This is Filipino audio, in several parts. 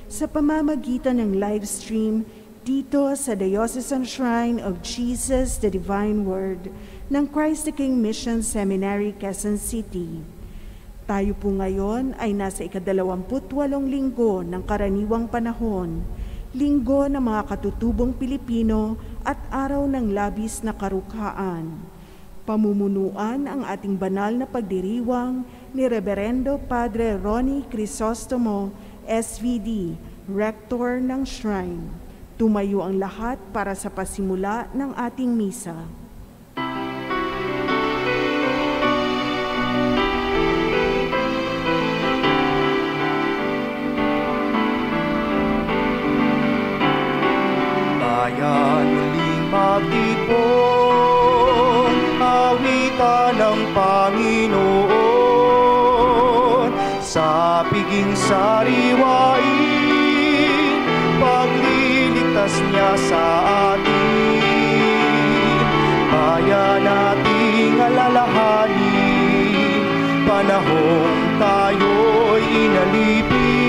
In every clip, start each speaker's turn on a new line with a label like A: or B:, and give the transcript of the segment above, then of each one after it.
A: sa pamamagitan ng live stream dito sa Diocesan Shrine of Jesus the Divine Word ng Christ the King Mission Seminary, Quezon City. Tayo po ngayon ay nasa ika-28 linggo ng karaniwang panahon, linggo ng mga katutubong Pilipino at araw ng labis na karukhaan. Pamumunuan ang ating banal na pagdiriwang ni Reverendo Padre Ronnie Crisostomo, SVD, Rector ng Shrine. Tumayo ang lahat para sa pasimula ng ating misa.
B: Bayan muling magtipon, awitan ng Panginoon, sa piging sariwain, pagliligtas niya sa atin. Bayan nating alalahanin, panahong tayo'y inalipin,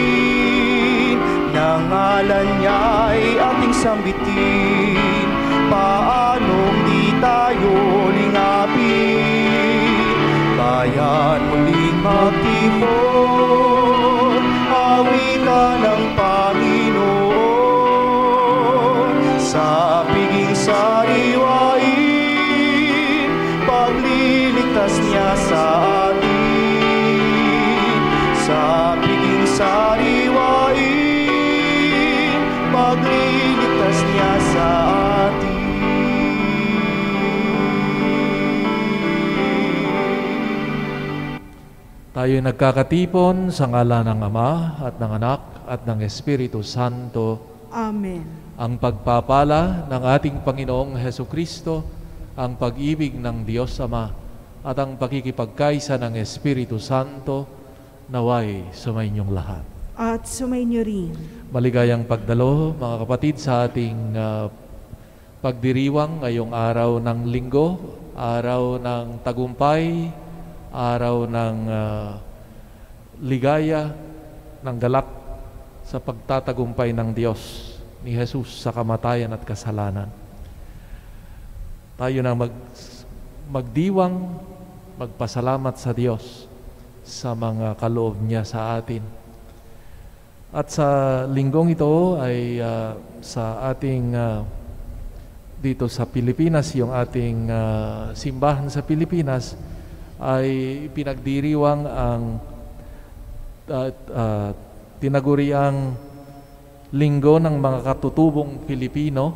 B: ng ngalan niya'y ating sambitin, paanong di tayo lingapin. Bayan muling magtipon, awitan ng Panginoon, sa piging sariwain, pagliligtas niya sa atin. Sa piging sariwain, pagliligtas niya sa atin.
C: Tayo'y nagkakatipon sa ngalan ng Ama at ng Anak at ng Espiritu Santo.
A: Amen.
C: Ang pagpapala ng ating Panginoong Hesukristo, ang pag-ibig ng Diyos Ama, at ang pakikipagkaisa ng Espiritu Santo, naway sumainyong lahat.
A: At sumainyo rin.
C: Maligayang pagdalo, mga kapatid, sa ating pagdiriwang ngayong araw ng linggo, araw ng tagumpay, araw ng ligaya, ng galak sa pagtatagumpay ng Diyos ni Jesus sa kamatayan at kasalanan. Tayo na magdiwang, magpasalamat sa Diyos sa mga kaloob niya sa atin. At sa linggong ito ay sa ating dito sa Pilipinas, yung ating simbahan sa Pilipinas, ay pinagdiriwang ang tinaguriang linggo ng mga katutubong Pilipino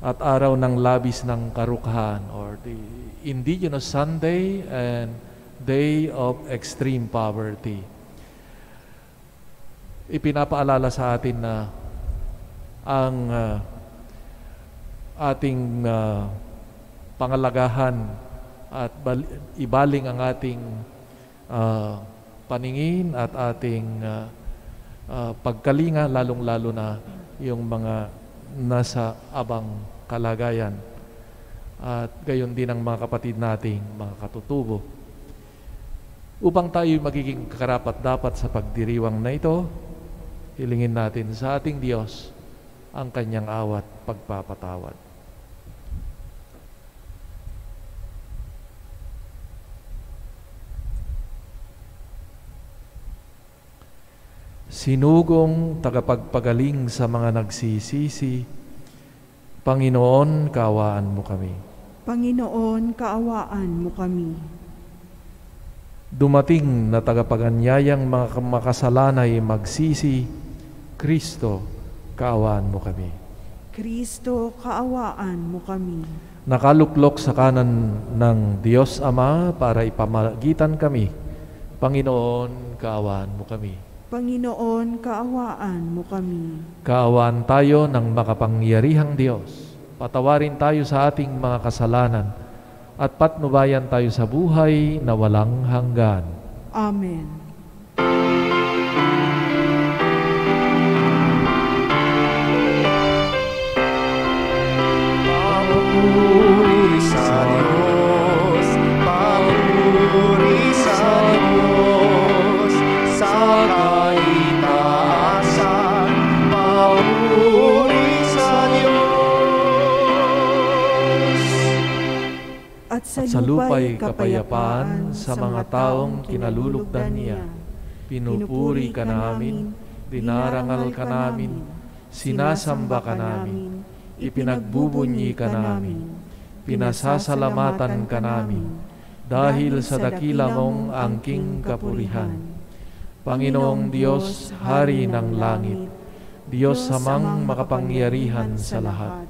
C: at araw ng labis ng karukhaan, or the Indigenous Sunday and Day of Extreme Poverty. Ipinapaalala sa atin na ang ating pangalagahan at ibaling ang ating paningin at ating pagkalinga, lalong-lalo na yung mga nasa abang kalagayan, at gayon din ang mga kapatid nating mga katutubo. Upang tayo magiging karapat-dapat sa pagdiriwang na ito, hilingin natin sa ating Diyos ang kanyang awat pagpapatawad. Sinugong tagapagpagaling sa mga nagsisisi, Panginoon, kaawaan mo kami.
A: Panginoon, kaawaan mo kami.
C: Dumating na tagapaganyayang mga makasalanay magsisi, Kristo, kaawaan mo kami.
A: Kristo, kaawaan mo kami.
C: Nakaluklok sa kanan ng Diyos Ama para ipamagitan kami, Panginoon, kaawaan mo kami.
A: Panginoon, kaawaan mo kami.
C: Kaawaan tayo ng makapangyarihang Diyos. Patawarin tayo sa ating mga kasalanan at patnubayan tayo sa buhay na walang hanggan.
A: Amen.
B: Papuri sa Diyos, papuri sa Diyos, sa kaitaasan.
A: At sa lupa'y kapayapaan sa mga taong kinalulugdan niya. Pinupuri ka namin, dinarangal ka namin, sinasamba ka namin, ipinagbubunyi ka namin, pinasasalamatan ka namin, dahil sa dakila mong angking kapurihan. Panginoong Diyos, Hari ng langit, Diyos Amang makapangyarihan sa lahat,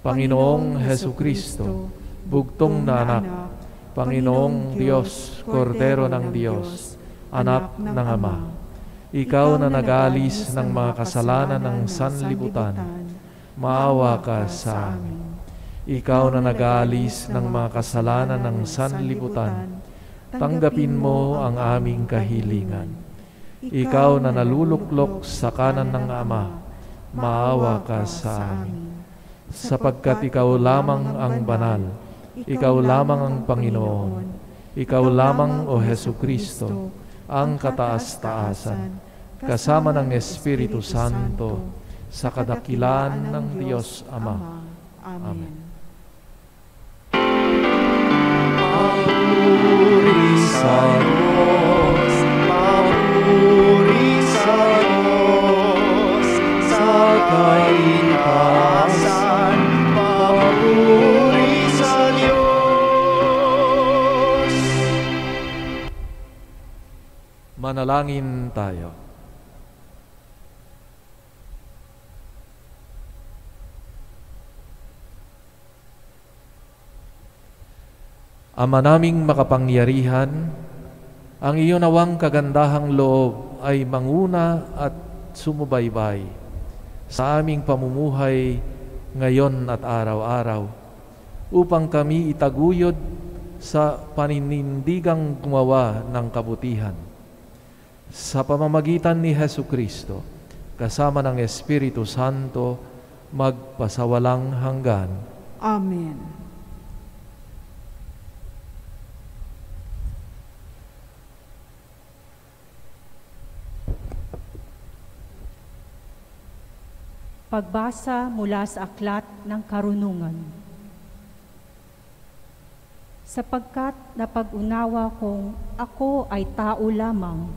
A: Panginoong Hesukristo, bugtong na anak, Panginoong Diyos, Kordero ng Diyos, Anak ng Ama, Ikaw na nag-alis ng mga kasalanan ng sanlibutan, maawa ka sa amin. Ikaw na nag-alis ng mga kasalanan ng sanlibutan, tanggapin mo ang aming kahilingan. Ikaw na naluluklok sa kanan ng Ama, maawa ka sa amin. Sapagkat Ikaw lamang ang banal, Ikaw lamang ang Panginoon, Ikaw lamang, O Hesukristo, ang kataas-taasan, kasama ng Espiritu Santo, sa kadakilaan ng Diyos Ama. Amen.
B: Papuri sa Diyos, papuri sa Diyos, sa kaitaasan, papuri sa Diyos.
C: Manalangin tayo. Ama naming makapangyarihan, ang iyo nawang kagandahang loob ay manguna at sumubaybay sa aming pamumuhay ngayon at araw-araw, upang kami itaguyod sa paninindigang gumawa ng kabutihan. Sa pamamagitan ni Hesukristo, kasama ng Espiritu Santo, magpasawalang hanggan.
A: Amen.
D: Pagbasa mula sa Aklat ng Karunungan. Sapagkat napag-unawa kong ako ay tao lamang,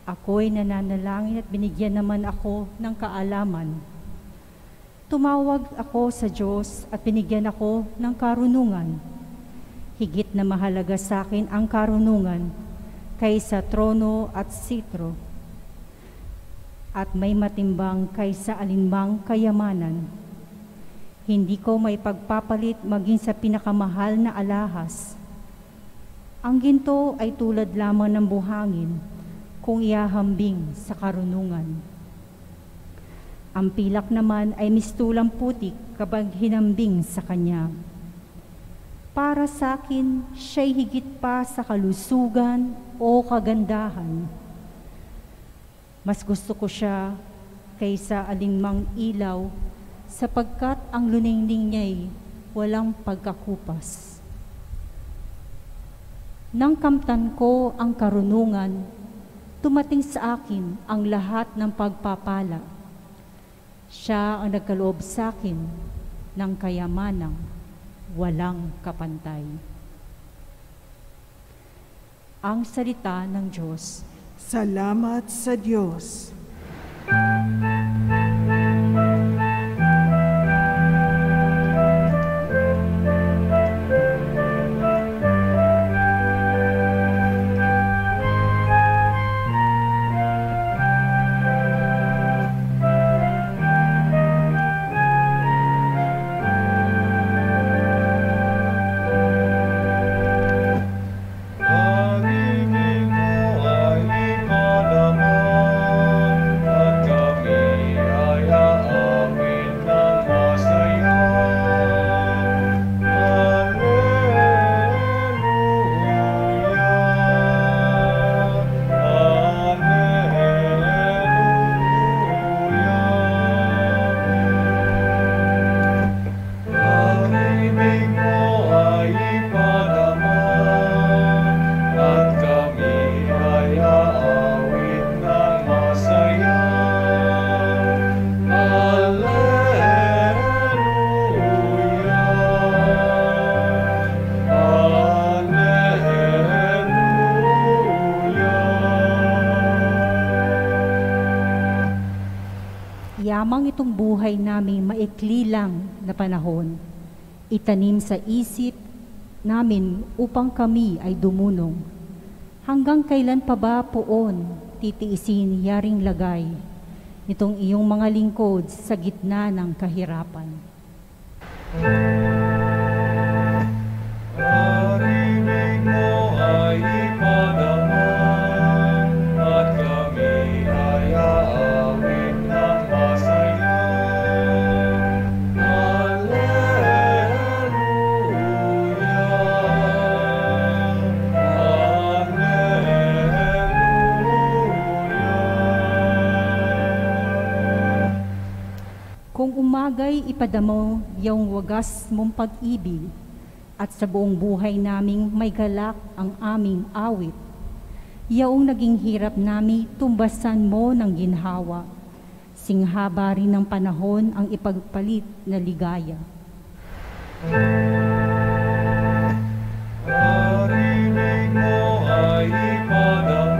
D: ako'y nananalangin at binigyan naman ako ng kaalaman. Tumawag ako sa Diyos at binigyan ako ng karunungan. Higit na mahalaga sa akin ang karunungan kaysa trono at sitro, at may matimbang kaysa alinmang kayamanan. Hindi ko may pagpapalit maging sa pinakamahal na alahas. Ang ginto ay tulad lamang ng buhangin kung iahambing sa karunungan. Ang pilak naman ay mistulang putik kapag hinambing sa kanya. Para sa akin, siya'y higit pa sa kalusugan o kagandahan. Mas gusto ko siya kaysa alinmang ilaw, sapagkat ang luningning niya'y walang pagkakupas. Nang kamtan ko ang karunungan, tumating sa akin ang lahat ng pagpapala. Siya ang nagkaloob sa akin ng kayamanang walang kapantay. Ang salita ng Diyos.
A: Salamat sa Diyos.
B: Pag-ibig mo ay ikaw naman, at kami
D: Yamang itong buhay namin maikli lang na panahon, itanim sa isip namin upang kami ay dumunong. Hanggang kailan pa ba poon titiisin yaring lagay nitong iyong mga lingkod sa gitna ng kahirapan?
B: Parinig mo ay ipadamang at kami ay aawit ng masaya.
D: Kung umagay ipadamo yung wagas mong pag-ibig, at sa buong buhay naming may galak ang aming awit, yaong naging hirap nami tumbasan mo ng ginhawa, singhaba rin ng panahon ang ipagpalit na ligaya.
B: Parinig mo ay ipadamang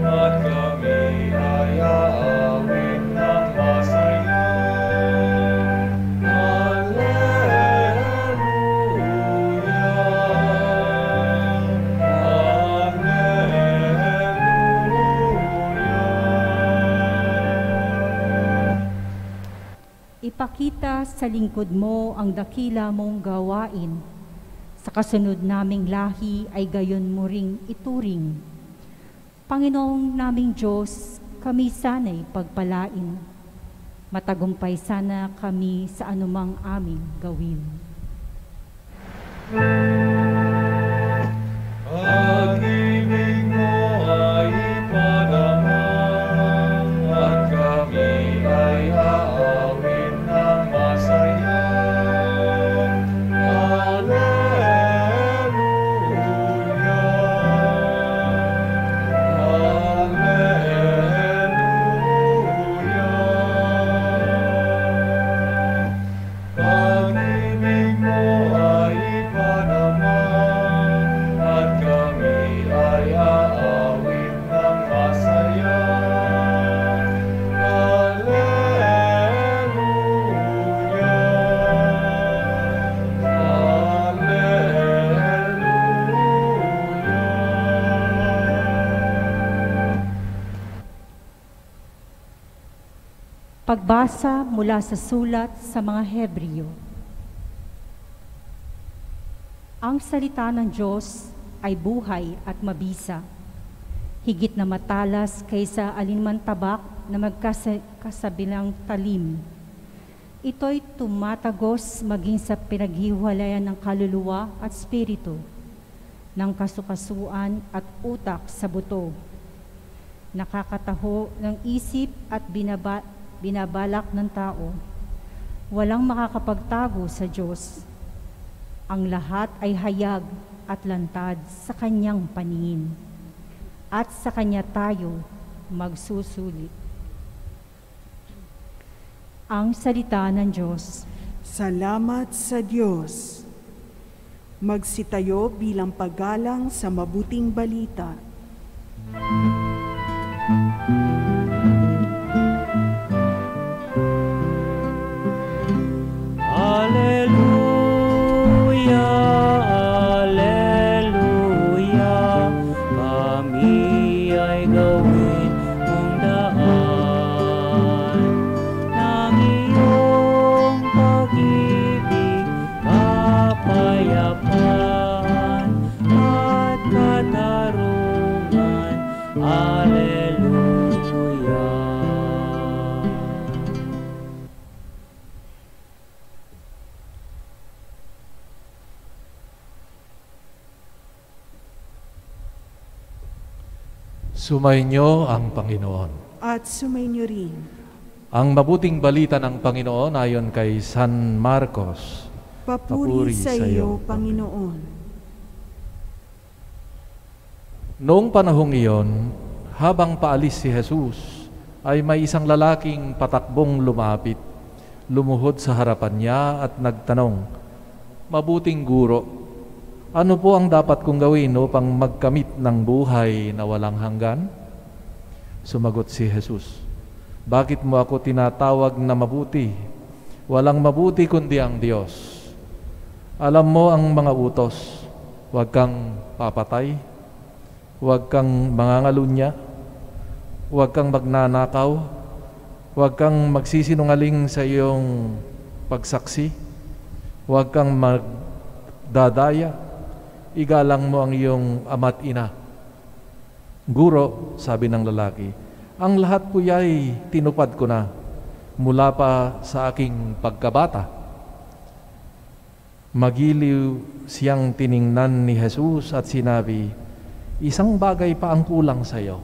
B: at kami ay aawit ng masaya.
D: Ipakita sa lingkod mo ang dakila mong gawain. Sa kasunod naming lahi ay gayon mo ring ituring. Panginoong naming Diyos, kami sana'y pagpalain. Matagumpay sana kami sa anumang aming gawin.
B: Pag-ibig mo ay ipadamang at kami ay aawit ng masaya. Alleluia, Alleluia. Pag-ibig mo ay ipadamang at kami ay aawit ng masaya.
D: Pagbasa mula sa sulat sa mga Hebreo. Ang salita ng Diyos ay buhay at mabisa, higit na matalas kaysa alinman tabak na magkasabilang talim. Ito'y tumatagos maging sa pinaghiwalayan ng kaluluwa at espiritu, ng kasukasuan at utak sa buto, nakakataho ng isip at binabalak ng tao. Walang makakapagtago sa Diyos. Ang lahat ay hayag at lantad sa Kanyang paningin, at sa Kanya tayo magsusulit. Ang salita ng Diyos.
A: Salamat sa Diyos. Magsitayo bilang paggalang sa mabuting balita.
E: Alleluia, Alleluia, kami ay gawin mong daan ng iyong pag-ibig, kapayapaan at katarungan. Alleluia.
C: Sumainyo ang Panginoon.
A: At sumainyo rin.
C: Ang mabuting balita ng Panginoon ayon kay San Marcos.
A: Papuri sa iyo, Panginoon.
C: Noong panahong iyon, habang paalis si Jesus, ay may isang lalaking patakbong lumapit, lumuhod sa harapan niya at nagtanong, "Mabuting guro, ano po ang dapat kong gawin upang magkamit ng buhay na walang hanggan?" Sumagot si Jesus, Bakit mo ako tinatawag na mabuti? Walang mabuti kundi ang Diyos. Alam mo ang mga utos. Huwag kang papatay. Huwag kang mangangalunya. Huwag kang magnanakaw. Huwag kang magsisinungaling sa iyong pagsaksi. Huwag kang magdadaya. Igalang mo ang iyong ama't ina. Guro, sabi ng lalaki, ang lahat po ay tinupad ko na mula pa sa aking pagkabata. Magiliw siyang tiningnan ni Jesus at sinabi, isang bagay pa ang kulang sa iyo.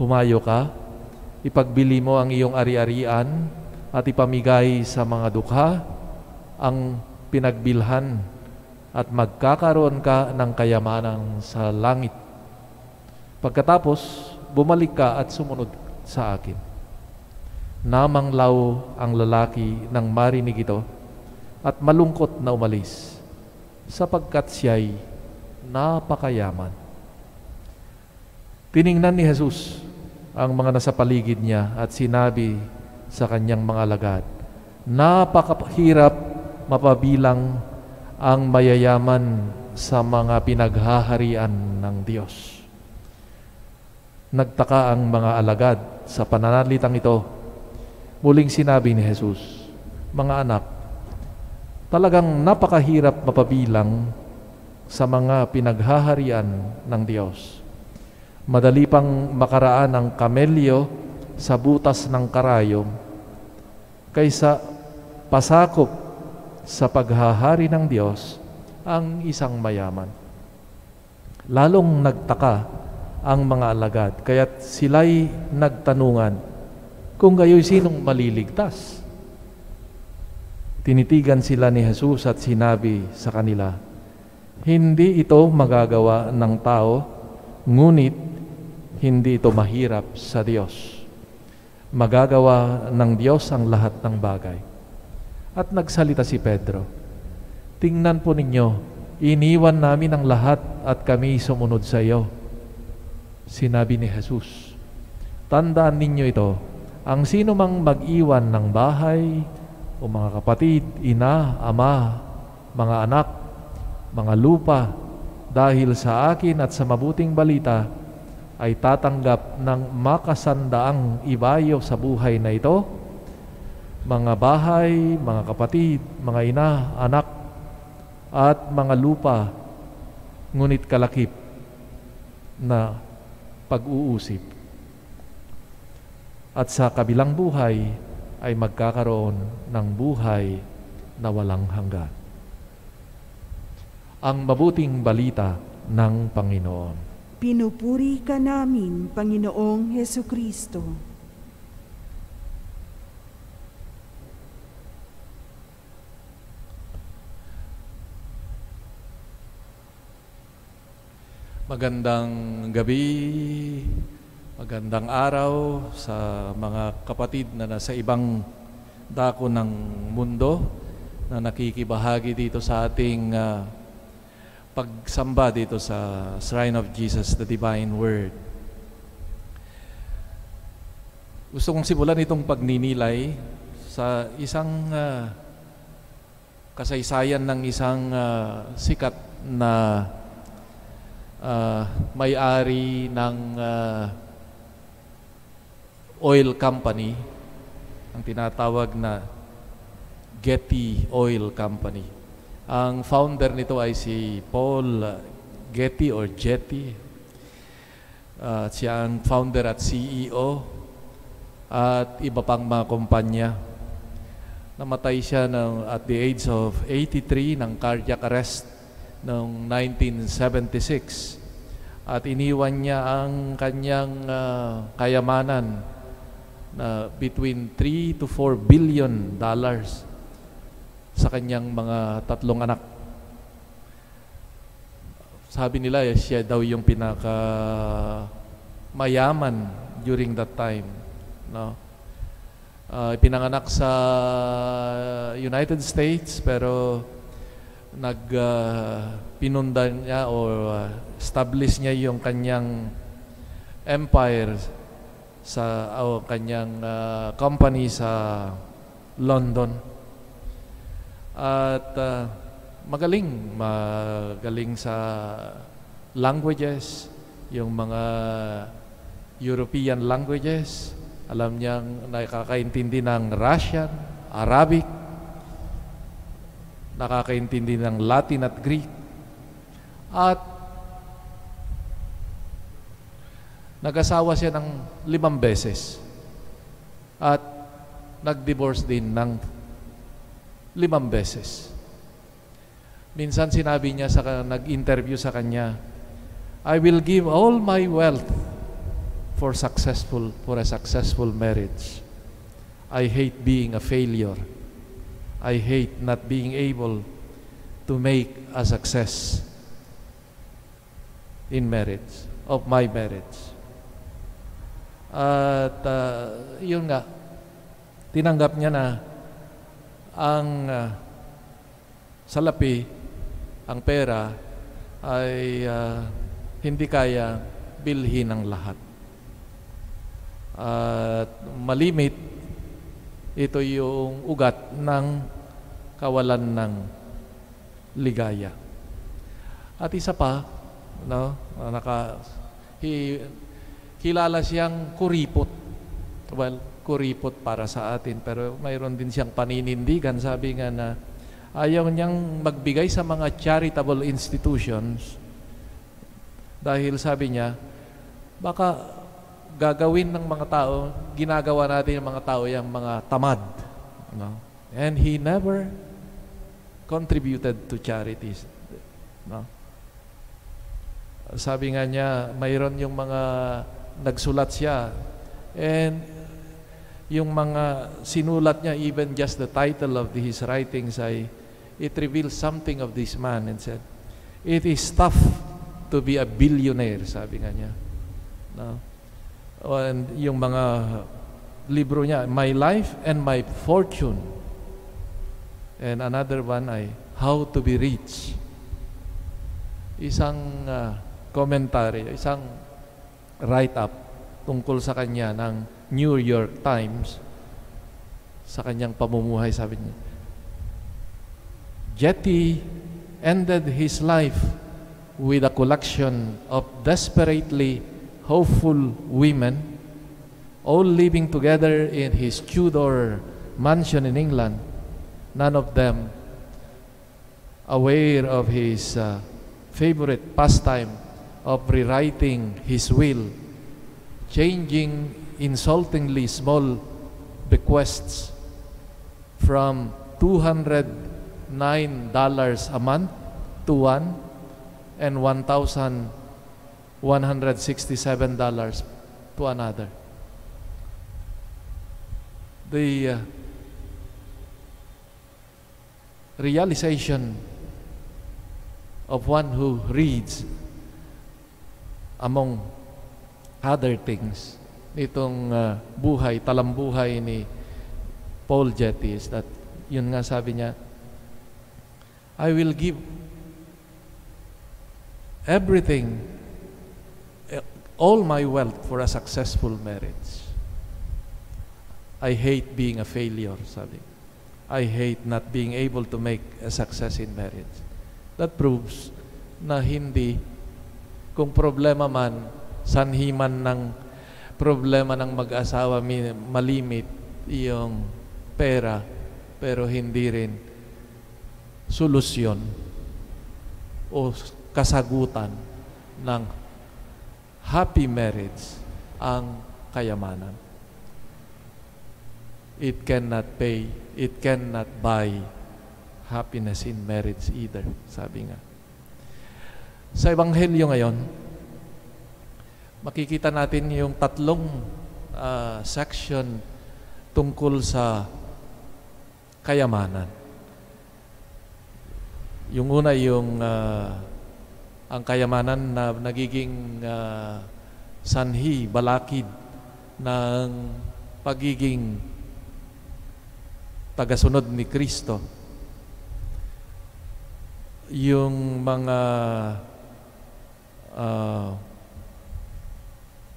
C: Humayo ka, ipagbili mo ang iyong ari-arian at ipamigay sa mga dukha ang pinagbilhan at magkakaroon ka ng kayamanan sa langit. Pagkatapos, bumalik ka at sumunod sa akin. Namanglaw ang lalaki nang marinig ito at malungkot na umalis sapagkat siya'y napakayaman. Tiningnan ni Jesus ang mga nasa paligid niya at sinabi sa kanyang mga alagad, napakahirap mapabilang ang mayayaman sa mga pinaghaharian ng Diyos. Nagtaka ang mga alagad sa pananalitang ito. Muling sinabi ni Jesus, mga anak, talagang napakahirap mapabilang sa mga pinaghaharian ng Diyos. Madali pang makaraan ang kamelyo sa butas ng karayom kaysa pasakop sa paghahari ng Diyos ang isang mayaman. Lalong nagtaka ang mga alagad, kaya't sila'y nagtanungan, kung gayo'y sinong maliligtas? Tinitigan sila ni Jesus at sinabi sa kanila, hindi ito magagawa ng tao, ngunit hindi ito mahirap sa Diyos. Magagawa ng Diyos ang lahat ng bagay. At nagsalita si Pedro, tingnan po ninyo, iniwan namin ang lahat at kami sumunod sa iyo. Sinabi ni Jesus, tandaan ninyo ito, ang sino mang mag-iwan ng bahay o mga kapatid, ina, ama, mga anak, mga lupa, dahil sa akin at sa mabuting balita, ay tatanggap ng makasandaang ibayo sa buhay na ito, mga bahay, mga kapatid, mga ina, anak, at mga lupa, ngunit kalakip na pag-uusip. At sa kabilang buhay ay magkakaroon ng buhay na walang hanggan. Ang mabuting balita ng Panginoon.
A: Pinupuri ka namin, Panginoong Hesukristo.
C: Magandang gabi, magandang araw sa mga kapatid na nasa ibang dako ng mundo na nakikibahagi dito sa ating pagsamba dito sa Shrine of Jesus, the Divine Word. Gusto kong simulan itong pagninilay sa isang kasaysayan ng isang sikat na may-ari ng oil company, ang tinatawag na Getty Oil Company. Ang founder nito ay si Paul Getty or Jetty. Siya ang founder at CEO at iba pang mga kumpanya. Namatay siya at the age of 83 ng cardiac arrest noong 1976 at iniwan niya ang kanyang kayamanan na between 3 to 4 billion dollars sa kanyang mga tatlong anak. Sabi nila siya daw yung pinaka mayaman during that time, no? Pinanganak sa United States pero pinunda niya o establish niya yung kanyang empire sa kanyang company sa London. At magaling sa languages, yung mga European languages. Alam niyang nakakaintindi ng Russian, Arabic, nakakaintindi ng Latin at Greek. At nag-asawa siya ng 5 beses. At nag-divorce din ng 5 beses. Minsan sinabi niya nag-interview sa kanya, I will give all my wealth for a successful marriage. I hate being a failure. I hate not being able to make a success in marriage, of my marriage. At yun nga, tinanggap niya na ang salapi, ang pera, ay hindi kaya bilhin ang lahat. At malimit, ito yung ugat ng kawalan ng ligaya. At isa pa, kilala siyang kuripot. Well, kuripot para sa atin, pero mayroon din siyang paninindigan. Sabi nga na ayaw niyang magbigay sa mga charitable institutions dahil sabi niya, baka gagawin ng mga tao, ginagawa natin ng mga tao yung mga tamad. No? And he never contributed to charities. No? Sabi nga niya, mayroon yung mga nagsulat siya, and yung mga sinulat niya, even just the title of his writings, it reveals something of this man, and said, it is tough to be a billionaire, sabi nga niya. No? And yung mga libro niya, My Life and My Fortune. And another one ay How to be Rich. Isang commentary, isang write-up tungkol sa kanya ng New York Times sa kanyang pamumuhay. Sabi niya, Jetty ended his life with a collection of desperately hopeful women, all living together in his Tudor mansion in England, none of them aware of his favorite pastime of rewriting his will, changing insultingly small bequests from $209 a month to $1,167 to another. The realization of one who reads, among other things, itong talambuhay ni Paul Getty is that, yun nga sabi niya, I will give everything, all my wealth for a successful marriage. I hate being a failure, sabi. I hate not being able to make a success in marriage. That proves na hindi, kung problema man, sanhi man ng problema ng mag-asawa, malimit yung pera, pero hindi rin solusyon o kasagutan ng happy marriage ang kayamanan. It cannot pay, it cannot buy happiness in marriage either, sabi nga. Sa Ebanghelyo ngayon, makikita natin yung tatlong section tungkol sa kayamanan. Yung una, yung ang kayamanan na nagiging sanhi, balakid ng pagiging tagasunod ni Kristo. Yung mga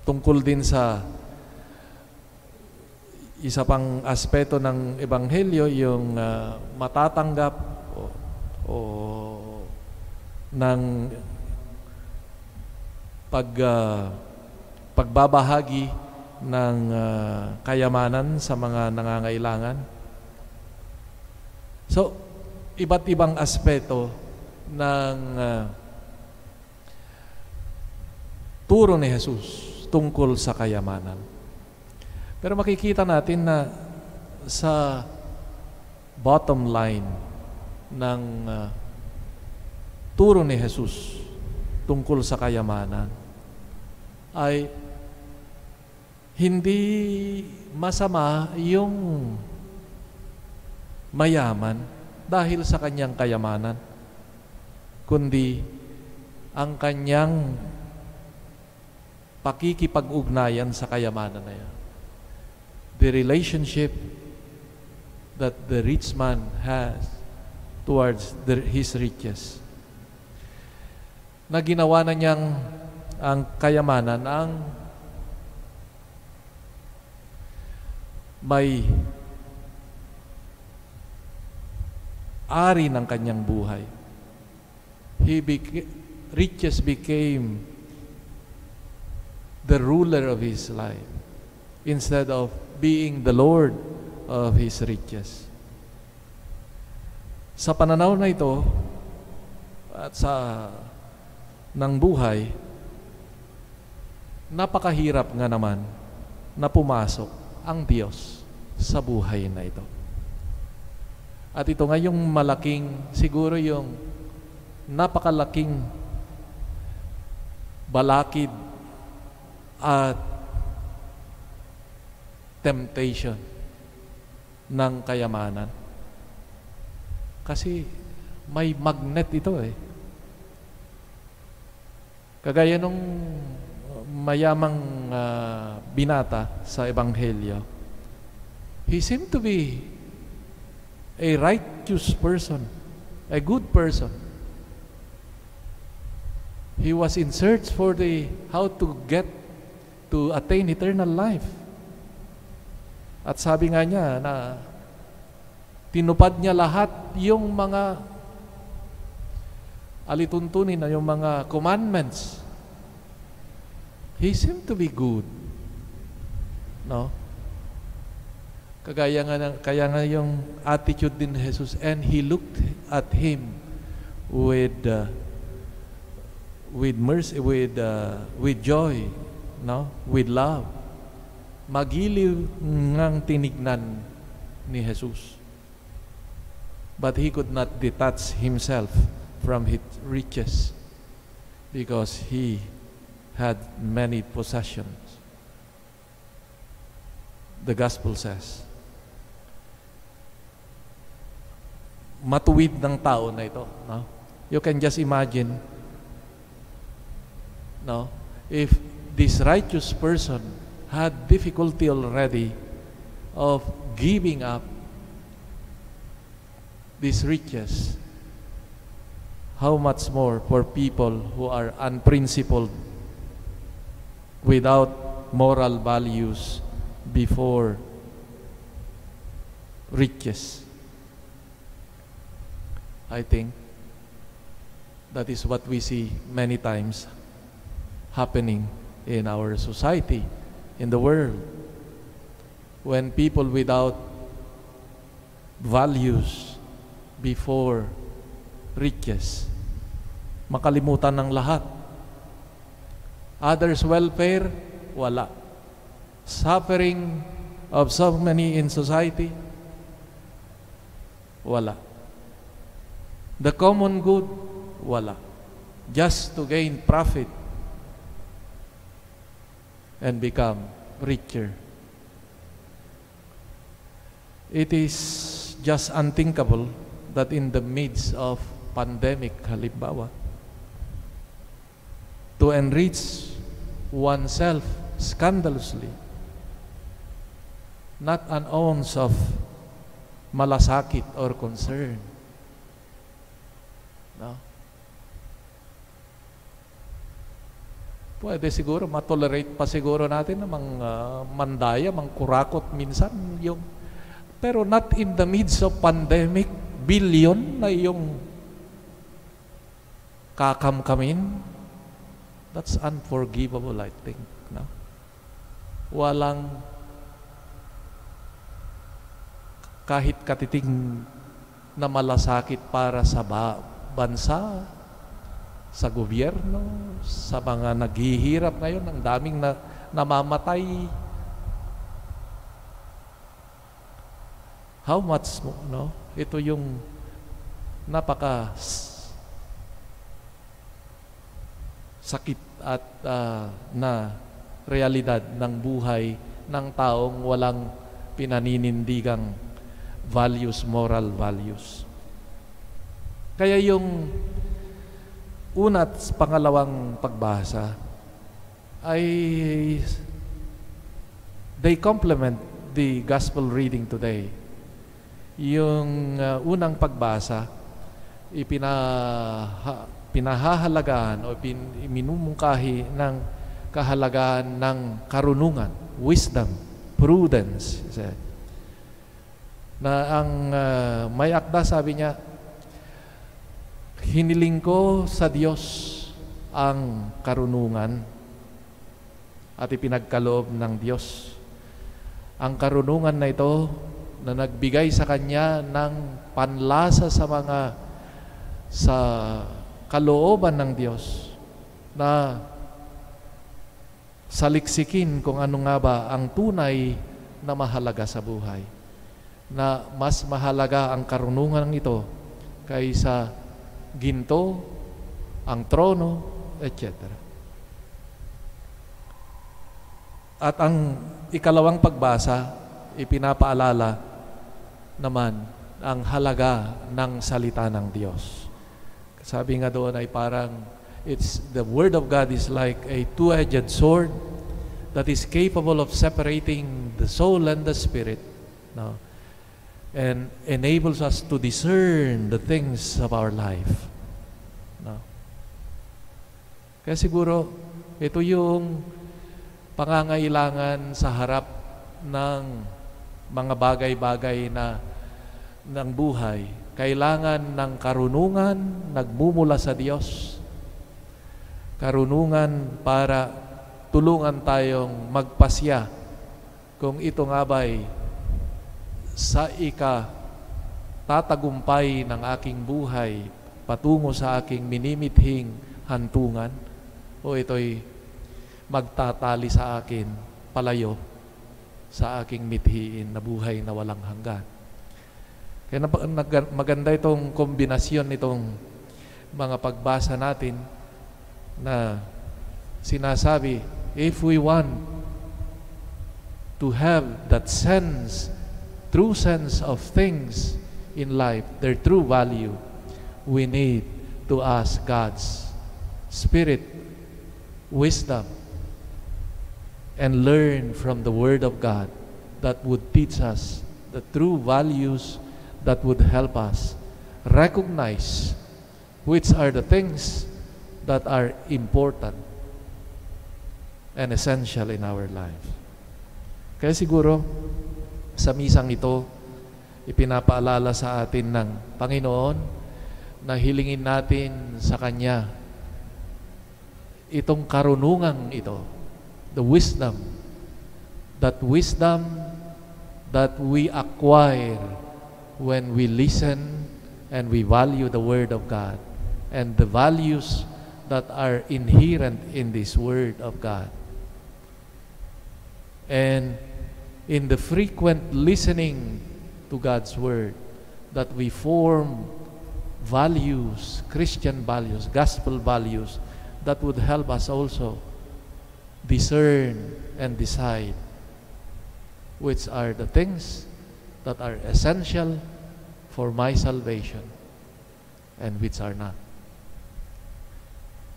C: tungkol din sa isa pang aspeto ng Ebanghelyo, yung matatanggap o ng pagbabahagi ng kayamanan sa mga nangangailangan. So, iba't ibang aspeto ng turo ni Jesus tungkol sa kayamanan. Pero makikita natin na sa bottom line ng turo ni Jesus tungkol sa kayamanan ay hindi masama yung mayaman dahil sa kanyang kayamanan, kundi ang kanyang pakikipag-ugnayan sa kayamanan na yan. The relationship that the rich man has towards his riches, na ginawa na niyang ang kayamanan ang may ari ng kanyang buhay. Riches became the ruler of his life instead of being the Lord of his riches. Sa pananaw na ito at sa ng buhay, napakahirap nga naman na pumasok ang Diyos sa buhay na ito. At ito nga yung malaking, siguro yung napakalaking balakid at temptation ng kayamanan. Kasi may magnet ito eh. Kagaya nung mayamang binata sa Ebanghelyo, he seemed to be a righteous person, a good person. He was in search for how to get to attain eternal life. At sabi nga niya na tinupad niya lahat yung mga alituntunin na yung mga commandments. He seemed to be good. No? Kaya nga yung attitude din ni Jesus, and he looked at him with mercy, with joy, no? With love. Magiliw ngang tinignan ni Jesus. But he could not detach himself from his riches because he had many possessions. The gospel says, matuwid ng tao na ito, no? You can just imagine, no? If this righteous person had difficulty already of giving up these riches, how much more for people who are unprincipled, without moral values before riches. I think that is what we see many times happening in our society, in the world, when people without values before riches, makalimutan ng lahat. Others' welfare, wala. Suffering of so many in society, wala. The common good, wala. Just to gain profit and become richer. It is just unthinkable that in the midst of pandemic, halimbawa, to enrich oneself scandalously, not an ounce of malasakit or concern. No? Pwede siguro, matolerate pa siguro natin na mandaya, mangkurakot minsan. Pero not in the midst of pandemic, billion na yung kakamkamin. That's unforgivable, I think. No? Walang kahit katiting na malasakit para sa bansa, sa gobyerno, sa mga naghihirap ngayon, ang daming namamatay. How much, no? Ito yung napaka sakit at na realidad ng buhay ng taong walang pinaninindigang values, moral values. Kaya yung una at pangalawang pagbasa ay they complement the gospel reading today. Yung unang pagbasa pinahahalagaan o minumungkahi ng kahalagahan ng karunungan, wisdom, prudence. Na ang may akda sabi niya, hiniling ko sa Diyos ang karunungan at ipinagkaloob ng Diyos. Ang karunungan na ito na nagbigay sa kanya ng panlasa sa kalooban ng Diyos na saliksikin kung ano nga ba ang tunay na mahalaga sa buhay. Na mas mahalaga ang karunungan ito kaysa ginto, ang trono, etc. At ang ikalawang pagbasa, ipinapaalala naman ang halaga ng salita ng Diyos. Sabi nga doon ay parang the Word of God is like a two-edged sword that is capable of separating the soul and the spirit, no? And enables us to discern the things of our life. No? Kaya siguro, ito yung pangangailangan sa harap ng mga bagay-bagay ng buhay. Kailangan ng karunungan nagmumula sa Diyos. Karunungan para tulungan tayong magpasya kung ito nga ba'y sa tatagumpay ng aking buhay patungo sa aking minimithing hantungan o ito'y magtatali sa akin palayo sa aking mithiin na buhay na walang hanggan. Kaya maganda itong kombinasyon nitong mga pagbasa natin na sinasabi, if we want to have that sense, true sense of things in life, their true value, we need to ask God's Spirit wisdom and learn from the Word of God that would teach us the true values that would help us recognize which are the things that are important and essential in our lives. Kaya siguro, sa misang ito, ipinapaalala sa atin ng Panginoon na hilingin natin sa Kanya itong karunungan ito, the wisdom that we acquire when we listen and we value the Word of God and the values that are inherent in this Word of God. And in the frequent listening to God's Word, that we form values, Christian values, gospel values, that would help us also discern and decide which are the things that are essential for my salvation and which are not.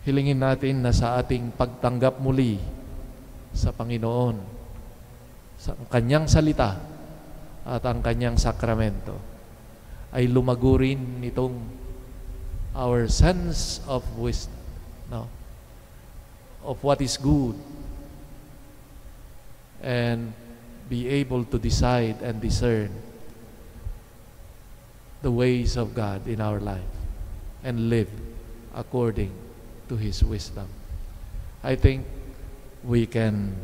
C: Hilingin natin na sa ating pagtanggap muli sa Panginoon, sa Kanyang salita at ang Kanyang sakramento, ay lumago rin itong our sense of wisdom, no? of what is good and be able to decide and discern the ways of God in our life and live according to His wisdom. I think we can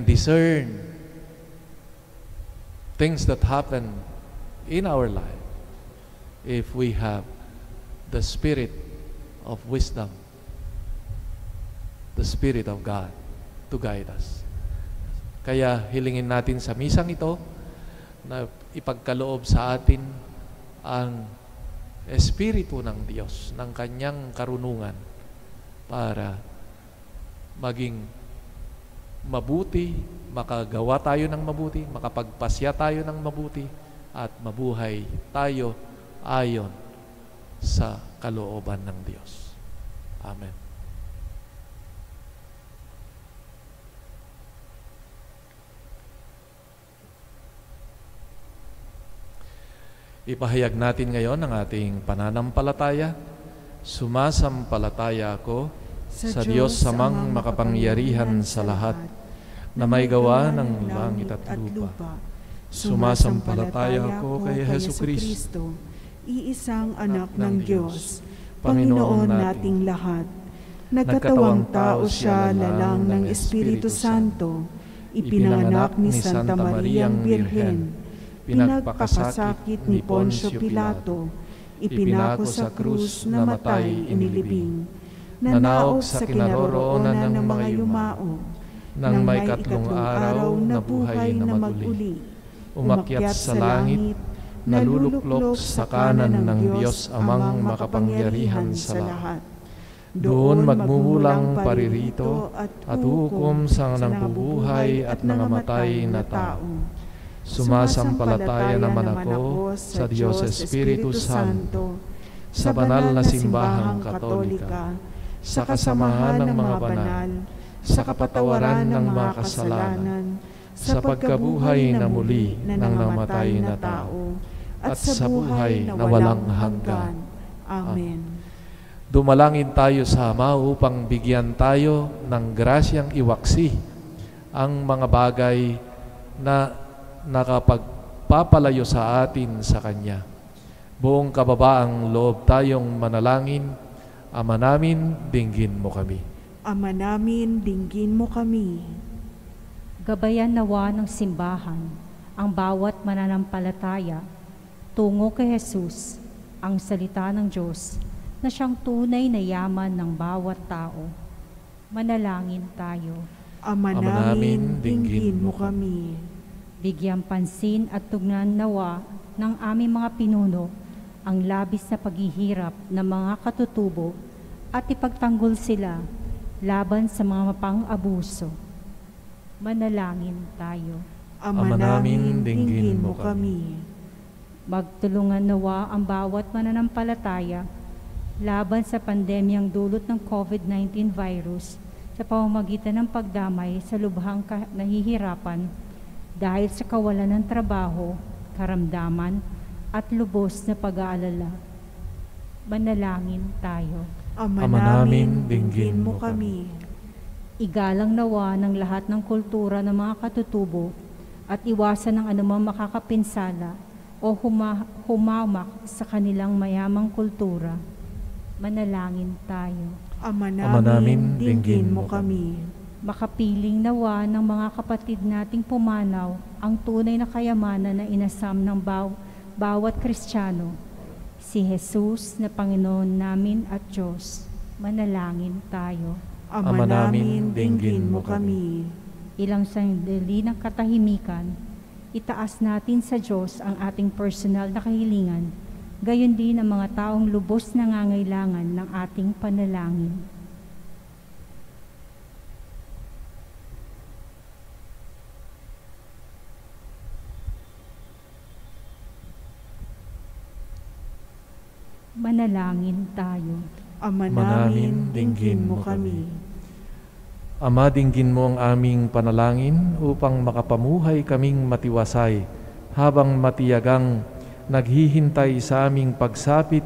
C: discern things that happen in our life if we have the Spirit of wisdom, the Spirit of God to guide us. Kaya hilingin natin sa misang ito na ipagkaloob sa atin ang Espiritu ng Diyos, ng Kanyang karunungan para maging mabuti, makagawa tayo ng mabuti, makapagpasya tayo ng mabuti, at mabuhay tayo ayon sa kalooban ng Diyos. Amen. Ipahayag natin ngayon ang ating pananampalataya. Sumasampalataya ako sa Diyos samang makapangyarihan sa lahat, na may gawa ng langit at lupa. Sumasampalataya ako kay Jesucristo,
A: iisang anak ng Diyos, Panginoon nating lahat. Nagkatawang tao siya lalang ng Espiritu Santo, ipinanganak ni Santa Mariang Birhen, pinagpakasakit ni Poncio Pilato, ipinako sa krus, namatay, inilibing, nanaog sa kinaroroonan ng mga yumao, nang may 3 araw na buhay na maguli, umakyat sa langit, naluluklok sa kanan ng Diyos amang makapangyarihan sa lahat. Doon magmumulang paririto at hukom sa nangbubuhay at nangamatay na tao. Sumasampalataya naman ako sa Diyos Espiritu Santo, sa banal na simbahang katolika, sa kasamahan ng mga banal, sa kapatawaran ng mga kasalanan, sa pagkabuhay na muli ng namatay na tao, at sa buhay na walang hanggan. Amen. Dumalangin tayo sa Ama upang bigyan tayo ng grasyang iwaksi ang mga bagay na nakapagpapalayo sa atin sa Kanya. Buong kababaang loob tayong manalangin. Ama namin, dinggin mo kami. Ama namin, dinggin mo kami.
D: Gabayan nawa ng simbahan ang bawat mananampalataya tungo kay Jesus, ang salita ng Diyos, na siyang tunay na yaman ng bawat tao. Manalangin tayo.
A: Ama namin, dinggin mo kami.
D: Bigyang pansin at tugnan nawa ng aming mga pinuno ang labis na paghihirap ng mga katutubo at ipagtanggol sila laban sa mga mapang-abuso. Manalangin tayo.
A: Ama namin, dinggin mo kami.
D: Magtulungan nawa ang bawat mananampalataya laban sa pandemyang dulot ng COVID-19 virus sa pamamagitan ng pagdamay sa lubhang nahihirapan dahil sa kawalan ng trabaho, karamdaman, at lubos na pag-aalala. Manalangin tayo.
A: Ama namin, dinggin mo kami.
D: Igalang nawa ng lahat ng kultura ng mga katutubo at iwasan ng anumang makakapinsala o humamak sa kanilang mayamang kultura. Manalangin tayo.
A: Ama namin, dinggin mo kami.
D: Makapiling nawa ng mga kapatid nating pumanaw ang tunay na kayamanan na inasam ng bawat Kristiyano, si Jesus na Panginoon namin at Diyos. Manalangin tayo.
A: Ama namin, dinggin mo kami.
D: Ilang sandali ng katahimikan, itaas natin sa Diyos ang ating personal na kahilingan, gayon din ang mga taong lubos na nangangailangan ng ating panalangin. Manalangin tayo.
A: Ama namin, dinggin mo kami.
C: Ama, dinggin mo ang aming panalangin upang makapamuhay kaming matiwasay habang matiyagang naghihintay sa aming pagsapit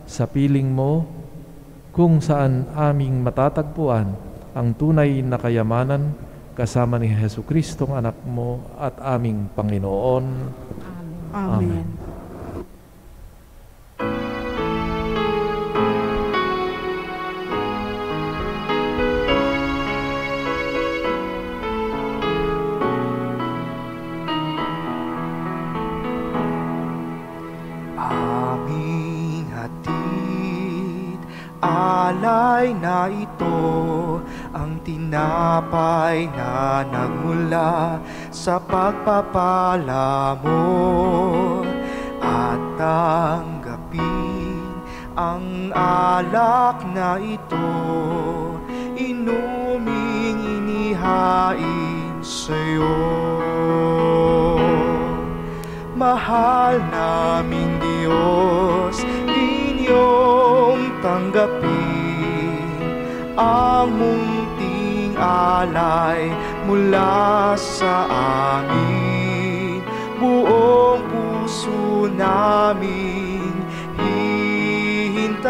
C: sa piling mo kung saan aming matatagpuan ang tunay na kayamanan kasama ni Jesucristong anak mo at aming Panginoon.
A: Amen.
F: Aming hatid, alay na ito, ang tinapay na nagmula sa pagpapala mo. At tanggapin ang alak na ito, inuming inihain sa'yo. Mahal naming Diyos, inyong tanggapin ang munting alay mula sa amin. Buong puso naming hihintayin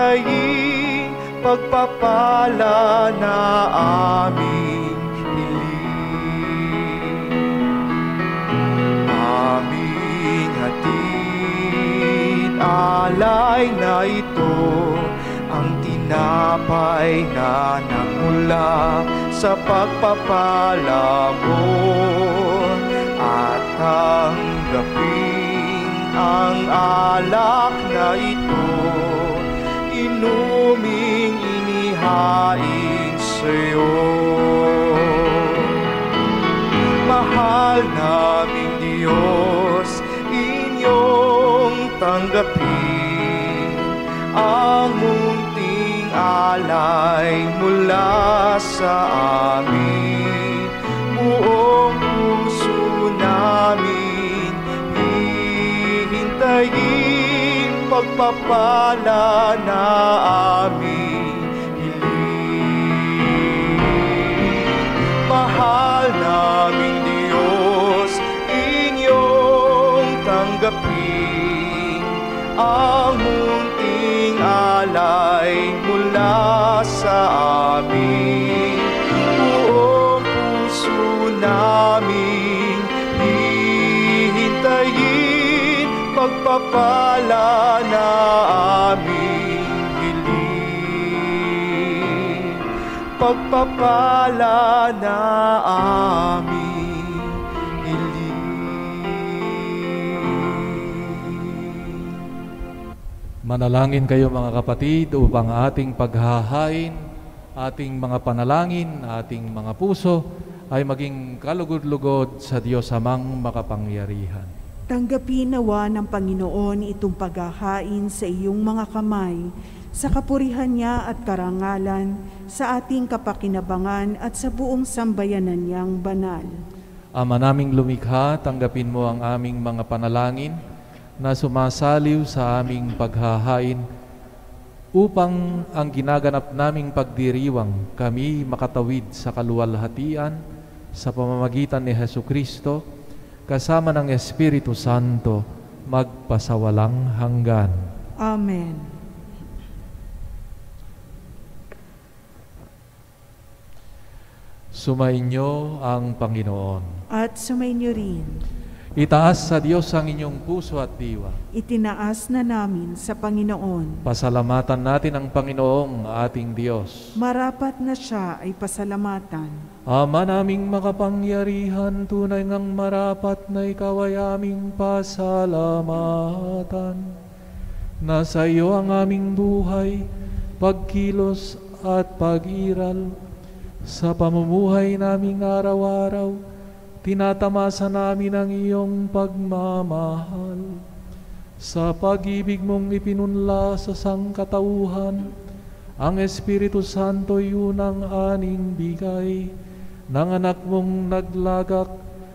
F: pagpapala na aming hiling. Aming hatid, alay na ito, ang tinapay na nagmula sa pagpapala mo. At tanggapin ang alak na ito, inuming inihain sa'yo. Mahal naming Diyos, inyong tanggapin ang munting alay mula sa amin. Buong puso namin hihintayin pagpapala na aming hiling. Mahal naming Diyos, inyong tanggapin ang munting alay mula sa amin. Buong puso namin hihintayin pagpapala na aming hiling. Pagpapala na aming hiling.
C: Manalangin kayo mga kapatid upang ating paghahain, ating mga panalangin, ating mga puso ay maging kalugod-lugod sa Diyos Amang makapangyarihan.
A: Tanggapin nawa ng Panginoon itong paghahain sa iyong mga kamay, sa kapurihan niya at karangalan, sa ating kapakinabangan at sa buong sambayanan niyang banal.
C: Ama naming lumikha, tanggapin mo ang aming mga panalangin na sumasaliw sa aming paghahain upang ang ginaganap naming pagdiriwang kami makatawid sa kaluwalhatian sa pamamagitan ni Jesucristo kasama ng Espiritu Santo magpasawalang hanggan.
A: Amen.
C: Sumainyo ang Panginoon.
A: At sumainyo rin.
C: Itaas sa Diyos ang inyong puso at diwa.
A: Itinaas na namin sa Panginoon.
C: Pasalamatan natin ang Panginoong ating Diyos.
A: Marapat na siya ay pasalamatan.
C: Ama naming makapangyarihan, tunay ngang marapat na ikaw ay aming pasalamatan. Nasa iyo ang aming buhay, pagkilos at pag-iral. Sa pamumuhay naming araw-araw, tinatamasa namin ang iyong pagmamahal. Sa pag-ibig mong ipinunla sa sangkatauhan, ang Espiritu Santo'y unang aning bigay ng anak mong naglagak